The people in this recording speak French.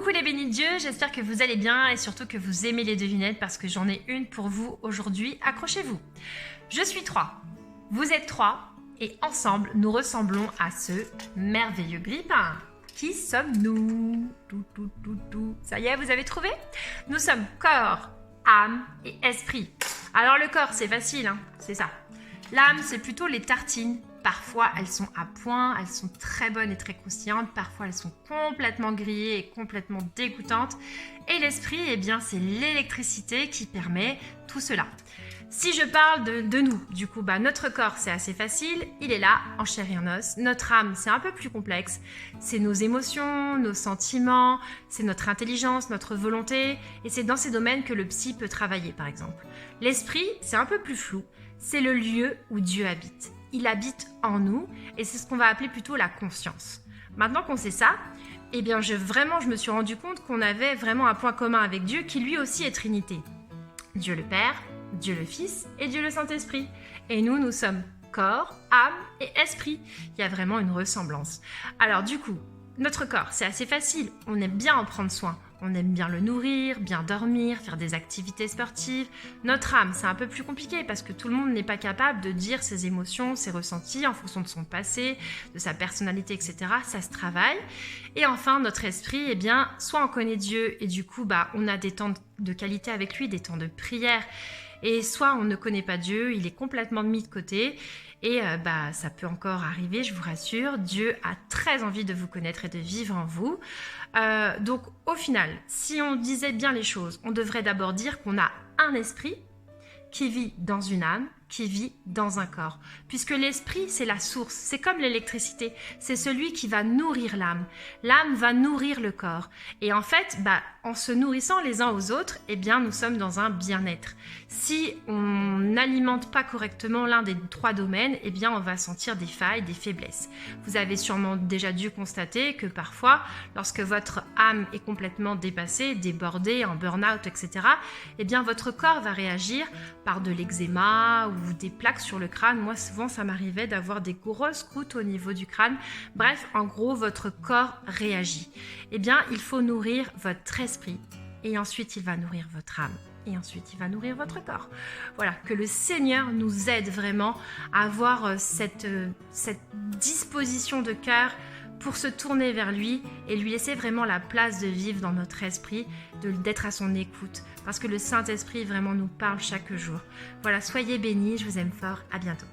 Coucou les bénis de Dieu, j'espère que vous allez bien et surtout que vous aimez les devinettes parce que j'en ai une pour vous aujourd'hui. Accrochez-vous. Je suis 3, vous êtes 3 et ensemble nous ressemblons à ce merveilleux grille-pain. Qui sommes-nous? Ça y est, vous avez trouvé? Nous sommes corps, âme et esprit. Alors le corps, c'est facile, hein, c'est ça. L'âme, c'est plutôt les tartines. Parfois, elles sont à point, elles sont très bonnes et très croustillantes. Parfois, elles sont complètement grillées et complètement dégoûtantes. Et l'esprit, eh bien, c'est l'électricité qui permet tout cela. Si je parle de nous, du coup, notre corps, c'est assez facile. Il est là, en chair et en os. Notre âme, c'est un peu plus complexe. C'est nos émotions, nos sentiments, c'est notre intelligence, notre volonté. Et c'est dans ces domaines que le psy peut travailler, par exemple. L'esprit, c'est un peu plus flou. C'est le lieu où Dieu habite. Il habite en nous et c'est ce qu'on va appeler plutôt la conscience. Maintenant qu'on sait ça, eh bien je me suis rendu compte qu'on avait vraiment un point commun avec Dieu qui lui aussi est Trinité. Dieu le Père, Dieu le Fils et Dieu le Saint-Esprit. Et nous sommes corps, âme et esprit. Il y a vraiment une ressemblance. Alors du coup, notre corps, c'est assez facile. On aime bien en prendre soin. On aime bien le nourrir, bien dormir, faire des activités sportives. Notre âme, c'est un peu plus compliqué parce que tout le monde n'est pas capable de dire ses émotions, ses ressentis en fonction de son passé, de sa personnalité, etc. Ça se travaille. Et enfin, notre esprit, eh bien, soit on connaît Dieu et du coup, on a des temps de qualité avec lui, des temps de prière. Et soit on ne connaît pas Dieu, il est complètement mis de côté. Et ça peut encore arriver, je vous rassure. Dieu a très envie de vous connaître et de vivre en vous. Donc au final, si on disait bien les choses, on devrait d'abord dire qu'on a un esprit qui vit dans une âme, qui vit dans un corps. Puisque l'esprit, c'est la source, c'est comme l'électricité, c'est celui qui va nourrir l'âme. L'âme va nourrir le corps. Et en fait, en se nourrissant les uns aux autres, eh bien, nous sommes dans un bien-être. Si on n'alimente pas correctement l'un des 3 domaines, eh bien, on va sentir des failles, des faiblesses. Vous avez sûrement déjà dû constater que parfois, lorsque votre âme est complètement dépassée, débordée, en burn-out, etc., eh bien, votre corps va réagir par de l'eczéma ou des plaques sur le crâne. Moi, souvent, ça m'arrivait d'avoir des grosses croûtes au niveau du crâne. Bref, en gros, votre corps réagit. Eh bien, il faut nourrir votre esprit et ensuite, il va nourrir votre âme. Et ensuite, il va nourrir votre corps. Voilà, que le Seigneur nous aide vraiment à avoir cette disposition de cœur pour se tourner vers lui et lui laisser vraiment la place de vivre dans notre esprit, d'être à son écoute. Parce que le Saint-Esprit vraiment nous parle chaque jour. Voilà, soyez bénis, je vous aime fort, à bientôt.